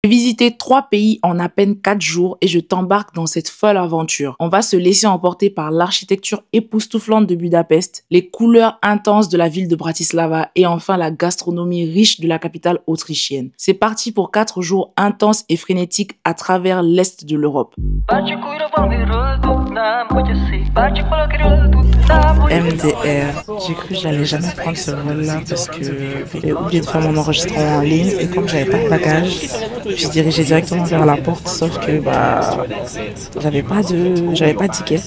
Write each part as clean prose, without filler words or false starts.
J'ai visité 3 pays en à peine 4 jours et je t'embarque dans cette folle aventure. On va se laisser emporter par l'architecture époustouflante de Budapest, les couleurs intenses de la ville de Bratislava et enfin la gastronomie riche de la capitale autrichienne. C'est parti pour 4 jours intenses et frénétiques à travers l'Est de l'Europe. MDR. J'ai cru que j'allais jamais prendre ce vol-là parce que j'ai oublié de faire mon enregistrement en ligne et comme j'avais pas de bagage, je dirigeais directement vers la porte, sauf que j'avais pas de ticket.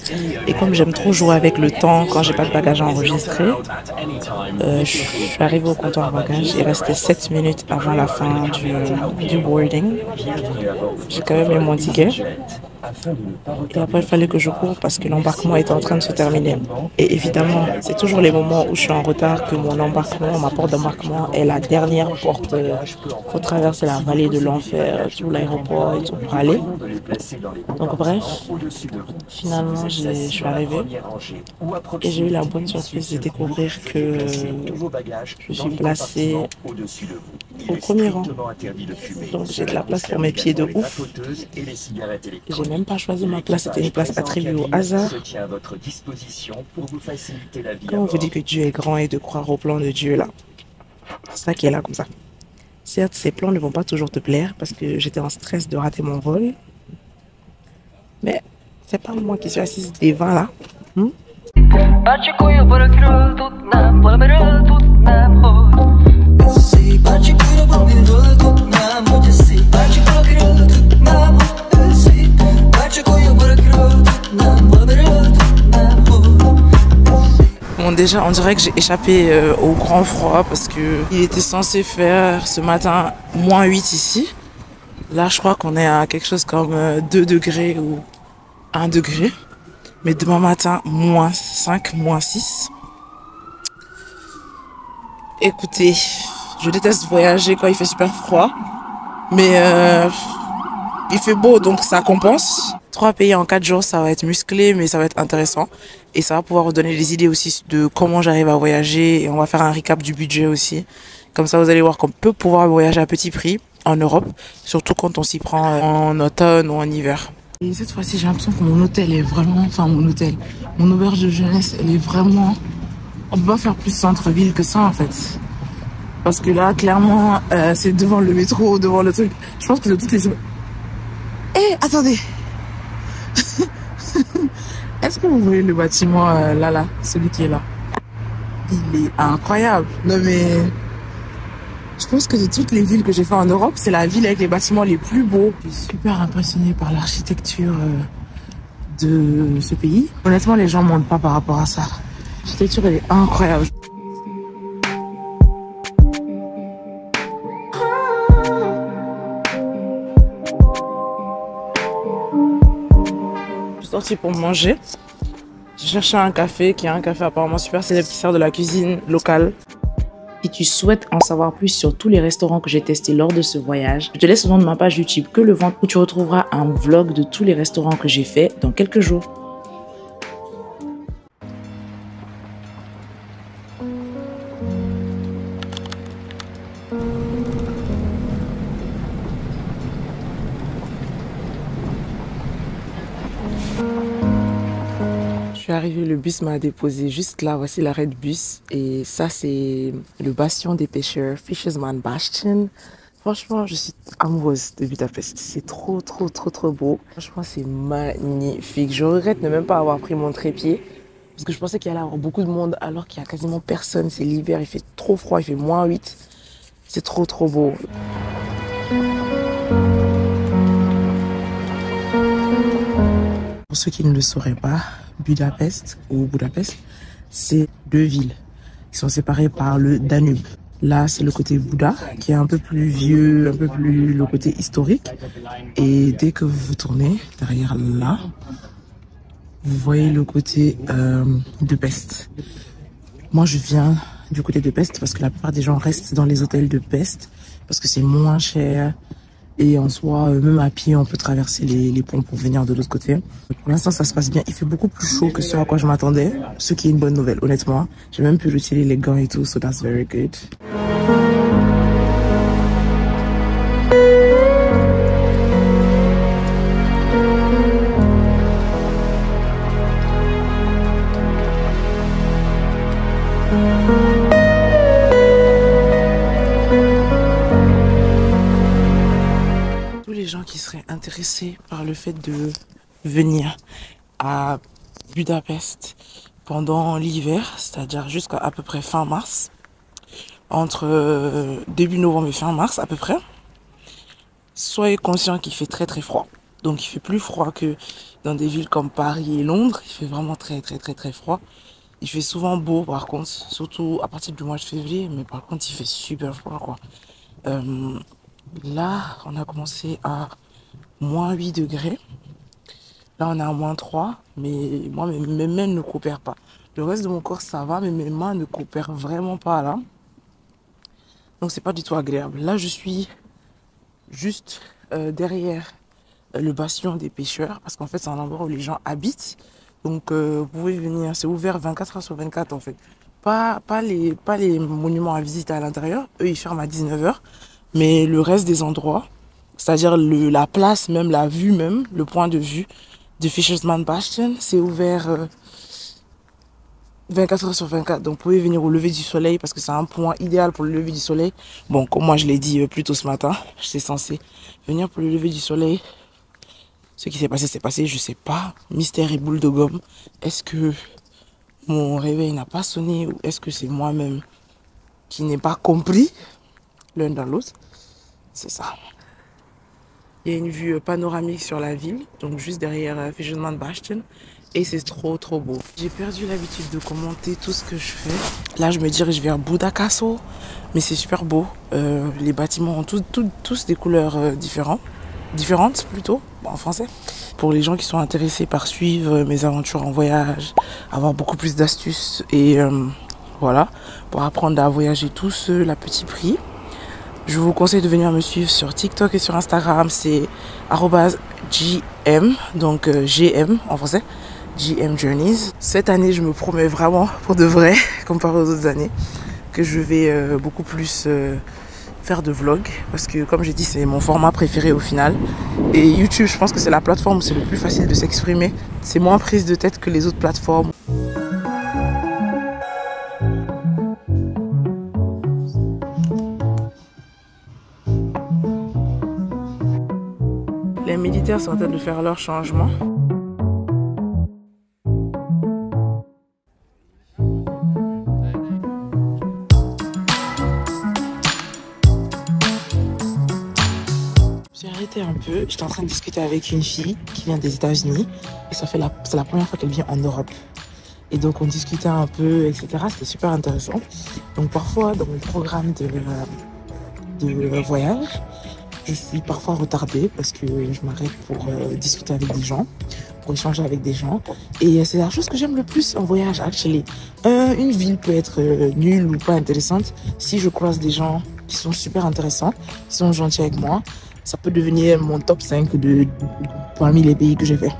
Et comme j'aime trop jouer avec le temps quand j'ai pas de bagage à enregistrer, je suis arrivée au comptoir bagage. Il restait 7 minutes avant la fin du boarding. J'ai quand même eu mon ticket. Et après, il fallait que je cours parce que l'embarquement était en train de se terminer. Et évidemment, c'est toujours les moments où je suis en retard que ma porte d'embarquement est la dernière porte. Il faut traverser la vallée de l'enfer, tout l'aéroport et tout pour aller. Donc bref, finalement, je suis arrivée et j'ai eu la bonne surprise de découvrir que je suis placée au premier rang. Donc j'ai de la place pour mes pieds de ouf. J'ai même pas choisi ma place, c'était une place attribuée au hasard. Quand on vous dit que Dieu est grand et de croire au plan de Dieu là, c'est ça qui est là comme ça. Certes, ces plans ne vont pas toujours te plaire parce que j'étais en stress de rater mon vol. Mais c'est pas moi qui suis assise devant là. Bon, déjà, on dirait que j'ai échappé au grand froid parce que il était censé faire ce matin -8 ici. Là, je crois qu'on est à quelque chose comme 2 degrés ou 1 degré. Mais demain matin, -5, -6. Écoutez, je déteste voyager quand il fait super froid. Mais il fait beau, donc ça compense. 3 pays en 4 jours, ça va être musclé, mais ça va être intéressant. Et ça va pouvoir vous donner des idées aussi de comment j'arrive à voyager. Et on va faire un recap du budget aussi. Comme ça, vous allez voir qu'on peut pouvoir voyager à petit prix en Europe. Surtout quand on s'y prend en automne ou en hiver. Et cette fois-ci, j'ai l'impression que mon hôtel est vraiment... Enfin, mon auberge de jeunesse, elle est vraiment... On peut pas faire plus centre-ville que ça, en fait. Parce que là, clairement, c'est devant le métro, devant le truc. Je pense que de toutes les... Eh, attendez. Est-ce que vous voyez le bâtiment là, celui qui est là? Il est incroyable. Non mais, je pense que de toutes les villes que j'ai fait en Europe, c'est la ville avec les bâtiments les plus beaux. Je suis super impressionnée par l'architecture de ce pays. Honnêtement, les gens ne mentent pas par rapport à ça. L'architecture, elle est incroyable. Sorti pour manger. J'ai cherché un café qui est un café apparemment super célèbre qui sert de la cuisine locale. Si tu souhaites en savoir plus sur tous les restaurants que j'ai testés lors de ce voyage, je te laisse le nom de ma page YouTube Que le Ventre où tu retrouveras un vlog de tous les restaurants que j'ai fait dans quelques jours. Je suis arrivée, le bus m'a déposé juste là, voici l'arrêt de bus et ça c'est le bastion des pêcheurs, Fisherman's Bastion. Franchement, je suis amoureuse de Budapest, c'est trop beau. Franchement, c'est magnifique. Je regrette de ne même pas avoir pris mon trépied parce que je pensais qu'il y allait avoir beaucoup de monde alors qu'il y a quasiment personne. C'est l'hiver, il fait trop froid, il fait -8. C'est trop beau. Pour ceux qui ne le sauraient pas, Budapest, c'est 2 villes qui sont séparées par le Danube. Là, c'est le côté Bouddha, qui est un peu plus vieux, un peu plus le côté historique. Et dès que vous vous tournez derrière là, vous voyez le côté de Pest. Moi, je viens du côté de Pest parce que la plupart des gens restent dans les hôtels de Pest parce que c'est moins cher. Et en soi, même à pied, on peut traverser les ponts pour venir de l'autre côté. Pour l'instant, ça se passe bien. Il fait beaucoup plus chaud que ce à quoi je m'attendais. Ce qui est une bonne nouvelle, honnêtement. J'ai même pu retirer les gants et tout, so that's very good. les gens qui seraient intéressés par le fait de venir à Budapest pendant l'hiver, c'est-à-dire jusqu'à à peu près fin mars, entre début novembre et fin mars à peu près, soyez conscients qu'il fait très très froid. Donc il fait plus froid que dans des villes comme Paris et Londres. Il fait vraiment très très très très froid. Il fait souvent beau par contre, surtout à partir du mois de février, mais par contre il fait super froid quoi. Là on a commencé à moins 8 degrés. Là on est à moins 3, mais moi mes mains ne coopèrent pas. Le reste de mon corps ça va, mais mes mains ne coopèrent vraiment pas là. Donc c'est pas du tout agréable. Là je suis juste derrière le bastion des pêcheurs, parce qu'en fait c'est un endroit où les gens habitent. Donc vous pouvez venir, c'est ouvert 24 heures sur 24 en fait. Pas les monuments à visiter à l'intérieur, eux ils ferment à 19 heures. Mais le reste des endroits, c'est-à-dire la place même, la vue même, le point de vue de Fisherman's Bastion, c'est ouvert 24 heures sur 24. Donc vous pouvez venir au lever du soleil parce que c'est un point idéal pour le lever du soleil. Bon, comme moi je l'ai dit plus tôt ce matin, j'étais censé venir pour le lever du soleil. Ce qui s'est passé, c'est passé, je sais pas. Mystère et boule de gomme. Est-ce que mon réveil n'a pas sonné ou est-ce que c'est moi-même qui n'ai pas compris l'un dans l'autre? C'est ça. Il y a une vue panoramique sur la ville, donc juste derrière Fisherman's Bastion. Et c'est trop trop beau. J'ai perdu l'habitude de commenter tout ce que je fais. Là, je me dirige vers Buda Castle, mais c'est super beau. Les bâtiments ont tous des couleurs différentes plutôt, en français. Pour les gens qui sont intéressés par suivre mes aventures en voyage, avoir beaucoup plus d'astuces et voilà, pour apprendre à voyager tout seul à petit prix. Je vous conseille de venir me suivre sur TikTok et sur Instagram, c'est @gm, donc GM en français, GM Journeys. Cette année, je me promets vraiment, pour de vrai, comparé aux autres années, que je vais beaucoup plus faire de vlogs, parce que comme j'ai dit, c'est mon format préféré au final. Et YouTube, je pense que c'est la plateforme où c'est le plus facile de s'exprimer. C'est moins prise de tête que les autres plateformes. Les militaires sont en train de faire leur changement. J'ai arrêté un peu. J'étais en train de discuter avec une fille qui vient des États-Unis. Et c'est la première fois qu'elle vient en Europe. Et donc on discutait un peu, etc. C'était super intéressant. Donc parfois dans mon programme de voyage, je suis parfois retardée parce que je m'arrête pour discuter avec des gens, pour échanger avec des gens. Et c'est la chose que j'aime le plus en voyage, actually. Une ville peut être nulle ou pas intéressante. Si je croise des gens qui sont super intéressants, qui sont gentils avec moi, ça peut devenir mon top 5 parmi les pays que j'ai fait.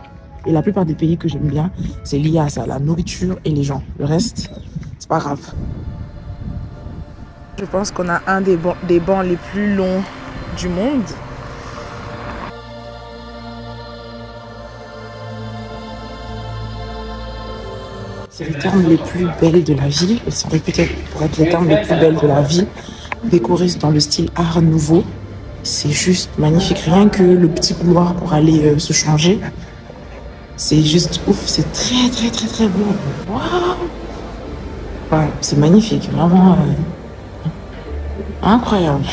Et la plupart des pays que j'aime bien, c'est lié à ça, la nourriture et les gens. Le reste, c'est pas grave. Je pense qu'on a un des bancs les plus longs du monde. C'est les termes les plus belles de la ville. Ils sont réputés pour être les termes les plus belles de la ville, décorés dans le style Art Nouveau. C'est juste magnifique. Rien que le petit couloir pour aller se changer, c'est juste ouf. C'est très très très très beau. Waouh! Ouais, c'est magnifique, vraiment incroyable.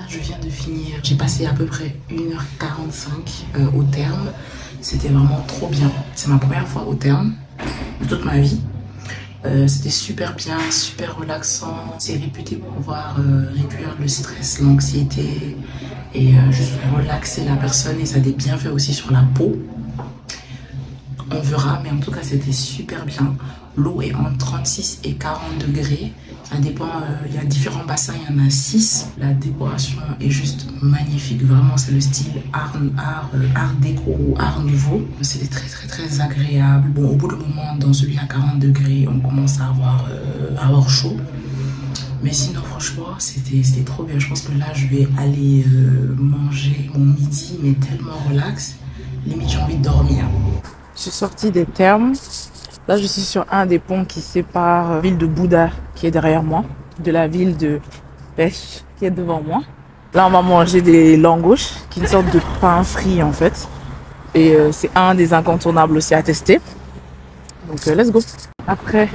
Je viens de finir. J'ai passé à peu près 1h45 au terme. C'était vraiment trop bien. C'est ma première fois au terme de toute ma vie. C'était super bien, super relaxant. C'est réputé pour pouvoir réduire le stress, l'anxiété et juste relaxer la personne. Et ça a des bienfaits aussi sur la peau. On verra, mais en tout cas c'était super bien. L'eau est entre 36 et 40 degrés. Ça dépend, il y a différents bassins, il y en a 6. La décoration est juste magnifique. Vraiment, c'est le style art déco ou art nouveau. C'était très très très agréable. Bon, au bout d'un moment, dans celui à 40 degrés, on commence à avoir chaud. Mais sinon, franchement, c'était trop bien. Je pense que là, je vais aller manger mon midi, mais tellement relax. Limite, j'ai envie de dormir. Je suis sortie des thermes. Là, je suis sur un des ponts qui sépare la ville de Bouddha, qui est derrière moi, de la ville de Pêche, qui est devant moi. Là, on va manger des langoustes, qui est une sorte de pain frit en fait. Et c'est un des incontournables aussi à tester. Donc, let's go. Après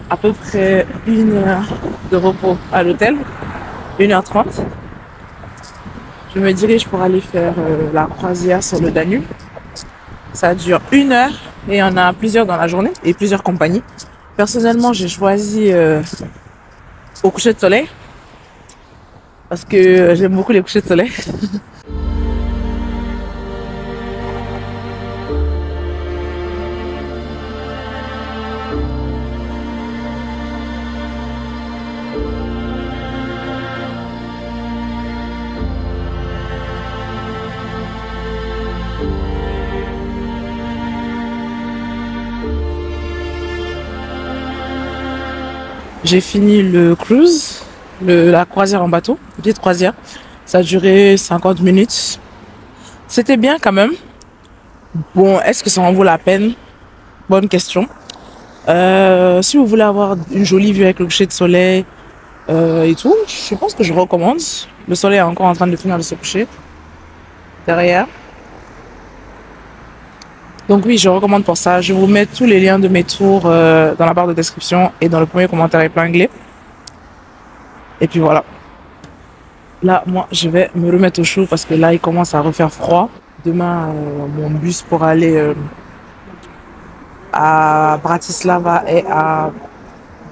à peu près 1 heure de repos à l'hôtel, 1h30, je me dirige pour aller faire la croisière sur le Danube. Ça dure 1 heure et il y en a plusieurs dans la journée et plusieurs compagnies. Personnellement, j'ai choisi au coucher de soleil parce que j'aime beaucoup les couchers de soleil. J'ai fini le cruise, la croisière en bateau, petite croisière. Ça a duré 50 minutes. C'était bien quand même. Bon, est-ce que ça en vaut la peine? Bonne question. Si vous voulez avoir une jolie vue avec le coucher de soleil et tout, je pense que je recommande. Le soleil est encore en train de finir de se coucher derrière. Donc oui, je recommande pour ça. Je vais vous mettre tous les liens de mes tours dans la barre de description et dans le premier commentaire épinglé. Et puis voilà. Là, moi, je vais me remettre au chaud parce que là, il commence à refaire froid. Demain, mon bus pour aller à Bratislava est à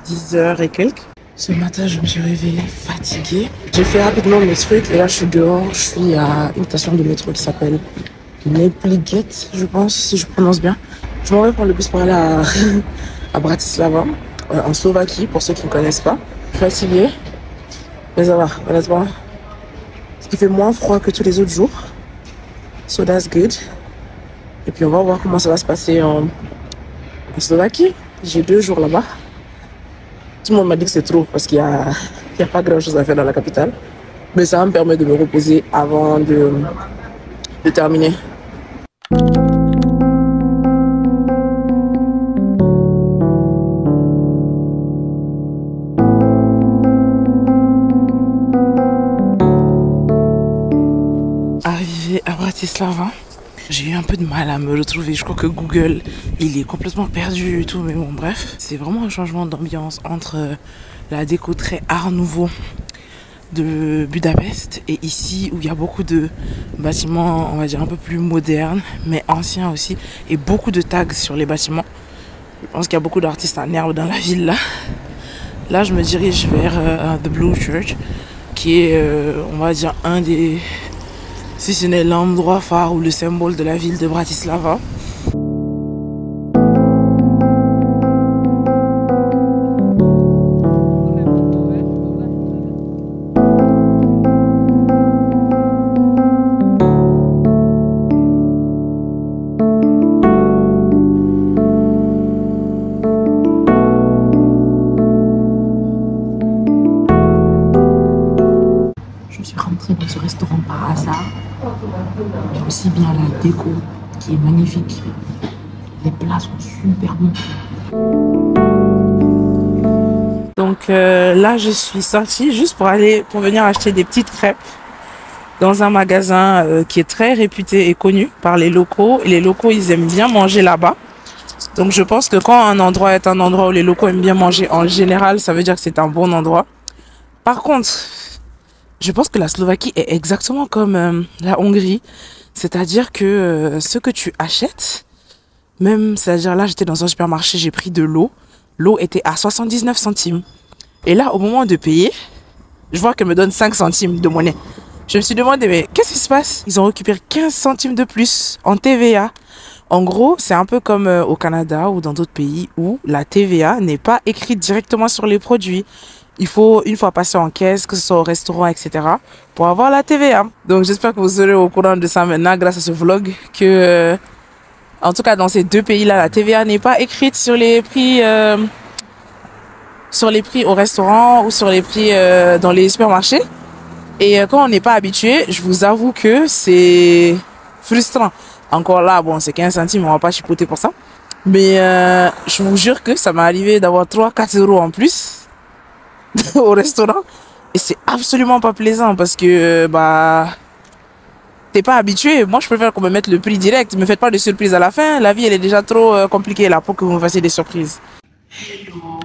10h et quelques. Ce matin, je me suis réveillée fatiguée. J'ai fait rapidement mes trucs et là, je suis dehors. Je suis à une station de métro qui s'appelle Nepliget, je pense, si je prononce bien. Je m'en vais prendre le bus pour aller à Bratislava, en Slovaquie, pour ceux qui ne connaissent pas. Je suis fatiguée, mais ça va, honnêtement. Il fait moins froid que tous les autres jours. So that's good. Et puis on va voir comment ça va se passer en Slovaquie. J'ai 2 jours là-bas. Tout le monde m'a dit que c'est trop parce qu'il y a pas grand-chose à faire dans la capitale. Mais ça me permet de me reposer avant de terminer. Arrivé à Bratislava, j'ai eu un peu de mal à me retrouver. Je crois que Google, il est complètement perdu et tout, mais bon, bref. C'est vraiment un changement d'ambiance entre la déco très art nouveau de Budapest et ici où il y a beaucoup de bâtiments, on va dire un peu plus modernes, mais anciens aussi, et beaucoup de tags sur les bâtiments. Je pense qu'il y a beaucoup d'artistes en herbe dans la ville là. Là, je me dirige vers The Blue Church, qui est, on va dire, un des, si ce n'est l'endroit phare ou le symbole de la ville de Bratislava. Dans ce restaurant par hasard, mais aussi bien la déco qui est magnifique. Les plats sont super bons. Donc là, je suis sortie juste pour venir acheter des petites crêpes dans un magasin qui est très réputé et connu par les locaux. Et les locaux, ils aiment bien manger là-bas. Donc je pense que quand un endroit est un endroit où les locaux aiment bien manger en général, ça veut dire que c'est un bon endroit. Par contre, je pense que la Slovaquie est exactement comme la Hongrie. C'est-à-dire que ce que tu achètes, même, c'est-à-dire là, j'étais dans un supermarché, j'ai pris de l'eau. L'eau était à 79 centimes. Et là, au moment de payer, je vois qu'elle me donne 5 centimes de monnaie. Je me suis demandé, mais qu'est-ce qui se passe? Ils ont récupéré 15 centimes de plus en TVA. En gros, c'est un peu comme au Canada ou dans d'autres pays où la TVA n'est pas écrite directement sur les produits. Il faut une fois passer en caisse, que ce soit au restaurant, etc., pour avoir la TVA. Donc j'espère que vous serez au courant de ça maintenant grâce à ce vlog que, en tout cas dans ces 2 pays-là, la TVA n'est pas écrite sur les prix au restaurant ou sur les prix dans les supermarchés. Et quand on n'est pas habitué, je vous avoue que c'est frustrant. Encore là, bon, c'est 15 centimes, on va pas chipoter pour ça. Mais je vous jure que ça m'est arrivé d'avoir 3-4 euros en plus au restaurant. Et c'est absolument pas plaisant parce que t'es pas habitué. Moi, je préfère qu'on me mette le prix direct. Ne me faites pas de surprise à la fin. La vie, elle est déjà trop compliquée là pour que vous me fassiez des surprises. Hello.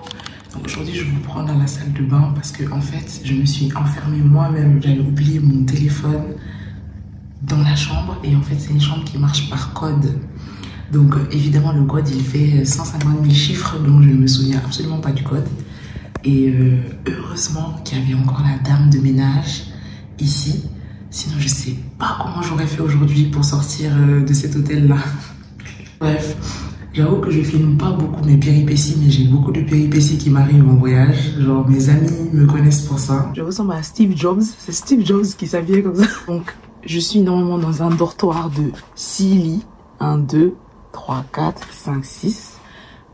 Donc aujourd'hui, je vous prends dans la salle de bain parce que en fait, je me suis enfermée moi-même. J'avais oublié mon téléphone dans la chambre et en fait, c'est une chambre qui marche par code. Donc évidemment, le code, il fait 150 000 chiffres, donc je ne me souviens absolument pas du code. Et heureusement qu'il y avait encore la dame de ménage ici. Sinon, je sais pas comment j'aurais fait aujourd'hui pour sortir de cet hôtel-là. Bref, j'avoue que je filme pas beaucoup mes péripéties, mais j'ai beaucoup de péripéties qui m'arrivent en voyage. Genre, mes amis me connaissent pour ça. Je ressemble à Steve Jobs. C'est Steve Jobs qui s'habillait comme ça. Donc, je suis normalement dans un dortoir de 6 lits. 1, 2, 3, 4, 5, 6.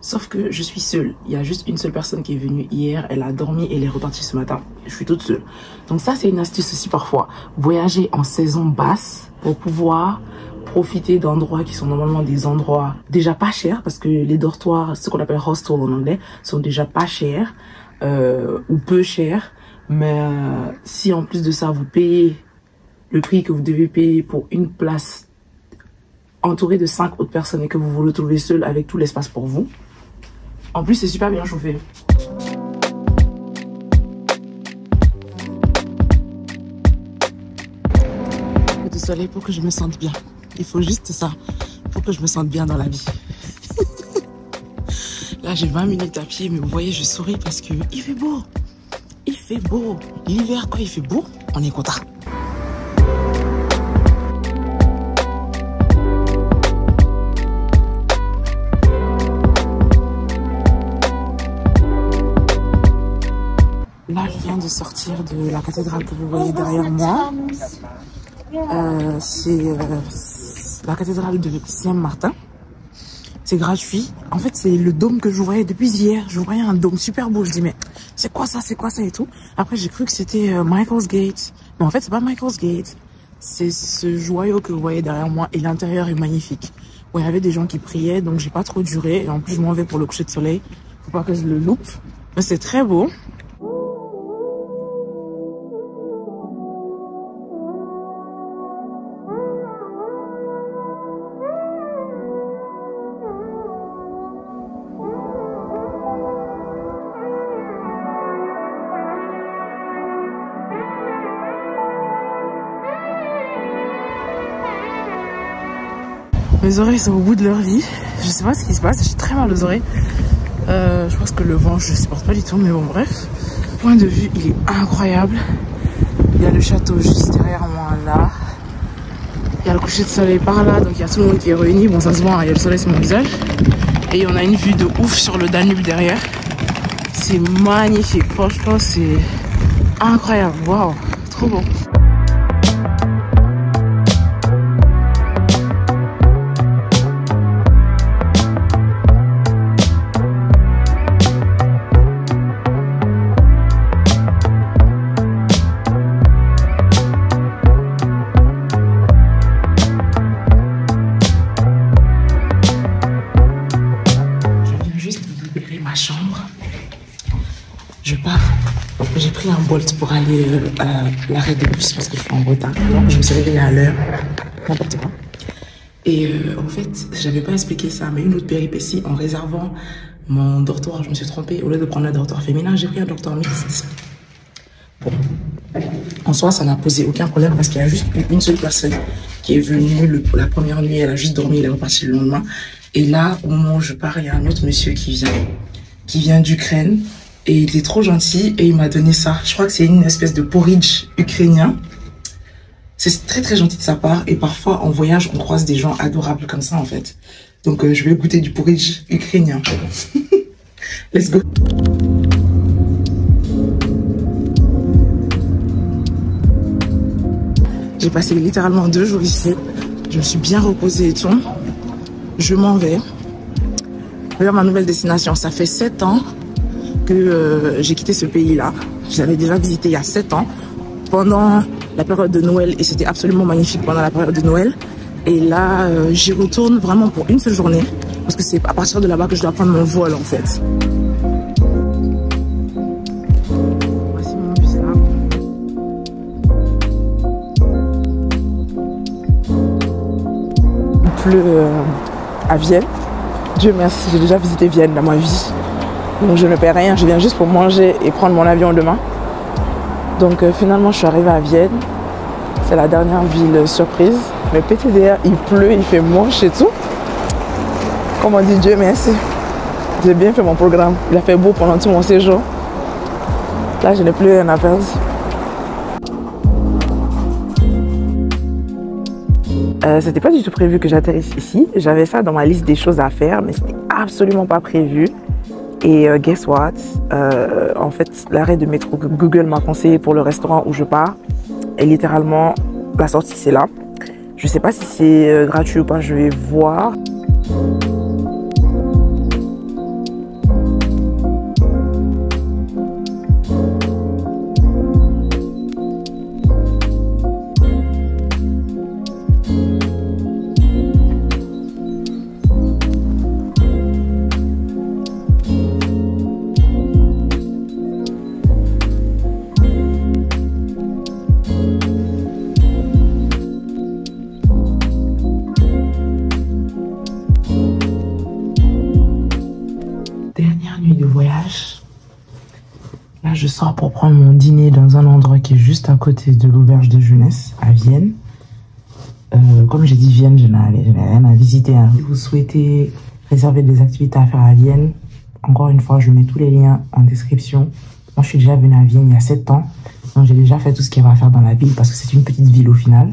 Sauf que je suis seule. Il y a juste une seule personne qui est venue hier. Elle a dormi et elle est repartie ce matin. Je suis toute seule. Donc ça, c'est une astuce aussi parfois. Voyager en saison basse pour pouvoir profiter d'endroits qui sont normalement des endroits déjà pas chers. Parce que les dortoirs, ce qu'on appelle hostel en anglais, sont déjà pas chers ou peu chers. Mais si en plus de ça, vous payez le prix que vous devez payer pour une place entouré de 5 autres personnes et que vous vous retrouvez seul avec tout l'espace pour vous. En plus, c'est super bien chauffé. Du soleil pour que je me sente bien. Il faut juste ça pour que je me sente bien dans la vie. Là, j'ai 20 minutes à pied, mais vous voyez, je souris parce que il fait beau. Il fait beau. L'hiver, quand il fait beau, on est content. Là, je viens de sortir de la cathédrale que vous voyez derrière moi. C'est la cathédrale de Saint-Martin. C'est gratuit. En fait, c'est le dôme que je voyais depuis hier. Je voyais un dôme super beau. Je dis, mais c'est quoi ça et tout. Après, j'ai cru que c'était Michael's Gate. Mais en fait, c'est pas Michael's Gate. C'est ce joyau que vous voyez derrière moi. Et l'intérieur est magnifique. Bon, il y avait des gens qui priaient, donc j'ai pas trop duré. Et en plus, je m'en vais pour le coucher de soleil. Faut pas que je le loupe. Mais c'est très beau. Mes oreilles sont au bout de leur vie. Je sais pas ce qui se passe. J'ai très mal aux oreilles. Je pense que le vent, je supporte pas du tout. Mais bon, bref. Point de vue, il est incroyable. Il y a le château juste derrière moi, là. Il y a le coucher de soleil par là. Donc, il y a tout le monde qui est réuni. Bon, ça se voit, hein, il y a le soleil sur mon visage. Et on a une vue de ouf sur le Danube derrière. C'est magnifique. Franchement, c'est incroyable. Waouh, trop beau. Je pars. J'ai pris un Bolt pour aller à l'arrêt de bus parce que je suis en retard. Donc je me suis réveillée à l'heure. N'importe quoi. Et en fait, j'avais pas expliqué ça, mais une autre péripétie, en réservant mon dortoir, je me suis trompée. Au lieu de prendre un dortoir féminin, j'ai pris un dortoir mixte. Bon. En soi, ça n'a posé aucun problème parce qu'il y a juste une seule personne qui est venue la première nuit. Elle a juste dormi, elle est repartie le lendemain. Et là, au moment où je pars, il y a un autre monsieur qui vient d'Ukraine. Et il était trop gentil et il m'a donné ça. Je crois que c'est une espèce de porridge ukrainien. C'est très très gentil de sa part. Et parfois, en voyage, on croise des gens adorables comme ça, en fait. Donc, je vais goûter du porridge ukrainien. Let's go. J'ai passé littéralement 2 jours ici. Je me suis bien reposée et tout. Je m'en vais vers ma nouvelle destination. Ça fait 7 ans que j'ai quitté ce pays-là. Je l'avais déjà visité il y a 7 ans, pendant la période de Noël, et c'était absolument magnifique pendant la période de Noël. Et là, j'y retourne vraiment pour une seule journée. parce que c'est à partir de là-bas que je dois prendre mon vol en fait. Voici mon bus là. Il pleut à Vienne. Dieu merci, j'ai déjà visité Vienne dans ma vie. Donc je ne paie rien, je viens juste pour manger et prendre mon avion demain. Donc finalement je suis arrivée à Vienne. C'est la dernière ville surprise. Mais PTDR, il pleut, il fait moche et tout. Comme on dit, Dieu merci. J'ai bien fait mon programme. Il a fait beau pendant tout mon séjour. Là, je n'ai plus rien à perdre. C'était pas du tout prévu que j'atterrisse ici. J'avais ça dans ma liste des choses à faire, mais c'était absolument pas prévu. Et guess what? En fait, l'arrêt de métro que Google m'a conseillé pour le restaurant où je pars, et littéralement, la sortie c'est là. Je sais pas si c'est gratuit ou pas, je vais voir. Dernière nuit de voyage. Là, je sors pour prendre mon dîner dans un endroit qui est juste à côté de l'auberge de jeunesse à Vienne. Comme j'ai dit, Vienne, je n'ai rien à visiter. Hein. Si vous souhaitez réserver des activités à faire à Vienne, encore une fois, je mets tous les liens en description. Moi, je suis déjà venue à Vienne il y a 7 ans. Donc, j'ai déjà fait tout ce qu'il y avait à faire dans la ville parce que c'est une petite ville au final.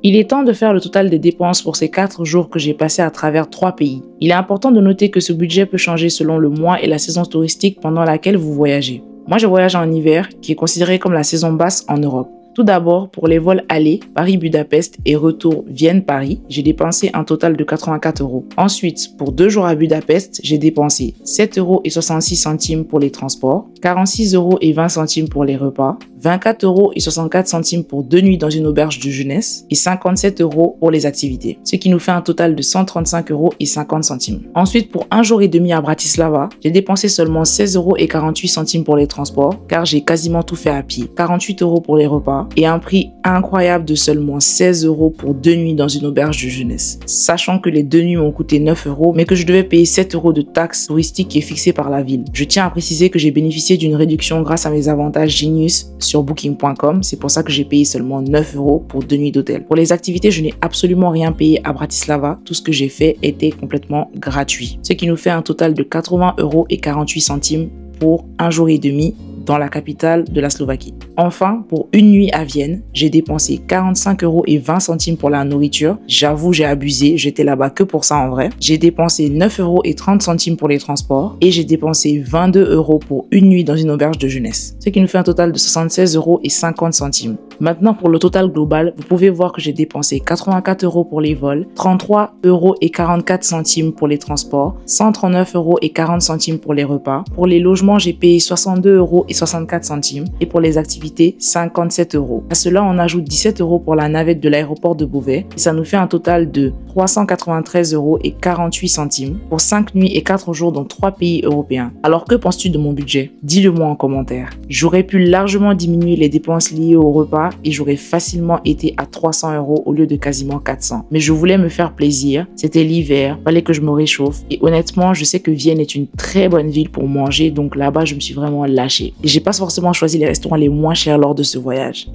Il est temps de faire le total des dépenses pour ces 4 jours que j'ai passés à travers 3 pays. Il est important de noter que ce budget peut changer selon le mois et la saison touristique pendant laquelle vous voyagez. Moi, je voyage en hiver, qui est considéré comme la saison basse en Europe. Tout d'abord, pour les vols aller, Paris-Budapest et retour Vienne-Paris, j'ai dépensé un total de 84 €. Ensuite, pour 2 jours à Budapest, j'ai dépensé 7,66 € pour les transports, 46,20 € pour les repas, 24,64 € pour 2 nuits dans une auberge de jeunesse et 57 € pour les activités, ce qui nous fait un total de 135,50 €. Ensuite, pour 1 jour et demi à Bratislava, j'ai dépensé seulement 16,48 € pour les transports car j'ai quasiment tout fait à pied, 48 € pour les repas et un prix incroyable de seulement 16 € pour 2 nuits dans une auberge de jeunesse, sachant que les 2 nuits m'ont coûté 9 € mais que je devais payer 7 € de taxes touristiques qui est fixée par la ville. Je tiens à préciser que j'ai bénéficié d'une réduction grâce à mes avantages Genius sur Booking.com, c'est pour ça que j'ai payé seulement 9 € pour 2 nuits d'hôtel. Pour les activités, je n'ai absolument rien payé à Bratislava, tout ce que j'ai fait était complètement gratuit, ce qui nous fait un total de 80,48 € pour 1 jour et demi dans la capitale de la Slovaquie. Enfin, pour une nuit à Vienne, j'ai dépensé 45,20 € pour la nourriture. J'avoue, j'ai abusé, j'étais là-bas que pour ça en vrai. J'ai dépensé 9,30 € pour les transports et j'ai dépensé 22 € pour une nuit dans une auberge de jeunesse, ce qui nous fait un total de 76,50 €. Maintenant, pour le total global, vous pouvez voir que j'ai dépensé 84 € pour les vols, 33,44 € pour les transports, 139,40 € pour les repas. Pour les logements, j'ai payé 62,64 € et pour les activités, 57 €. À cela, on ajoute 17 € pour la navette de l'aéroport de Beauvais et ça nous fait un total de 393,48 € pour 5 nuits et 4 jours dans 3 pays européens. Alors que penses-tu de mon budget? Dis-le moi en commentaire. J'aurais pu largement diminuer les dépenses liées au repas et j'aurais facilement été à 300 € au lieu de quasiment 400. Mais je voulais me faire plaisir, c'était l'hiver, fallait que je me réchauffe et honnêtement, je sais que Vienne est une très bonne ville pour manger, donc là-bas, je me suis vraiment lâchée. Et j'ai pas forcément choisi les restaurants les moins chers lors de ce voyage.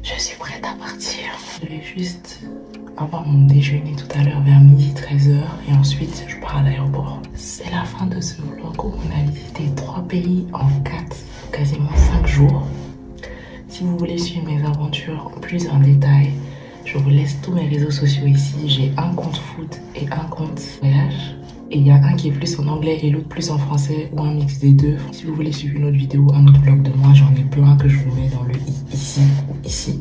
Je suis prête à partir. Je vais juste avoir mon déjeuner tout à l'heure vers 12h, 13h et ensuite je pars à l'aéroport. C'est la fin de ce vlog où on a visité 3 pays en quasiment 5 jours. Si vous voulez suivre mes aventures plus en détail, je vous laisse tous mes réseaux sociaux ici. J'ai un compte foot et un compte voyage. Et il y a un qui est plus en anglais et l'autre plus en français ou un mix des deux. Si vous voulez suivre une autre vidéo, un autre vlog de moi, j'en ai plein que je vous mets dans le ici.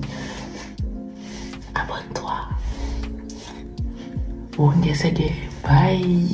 Abonne-toi. Bye.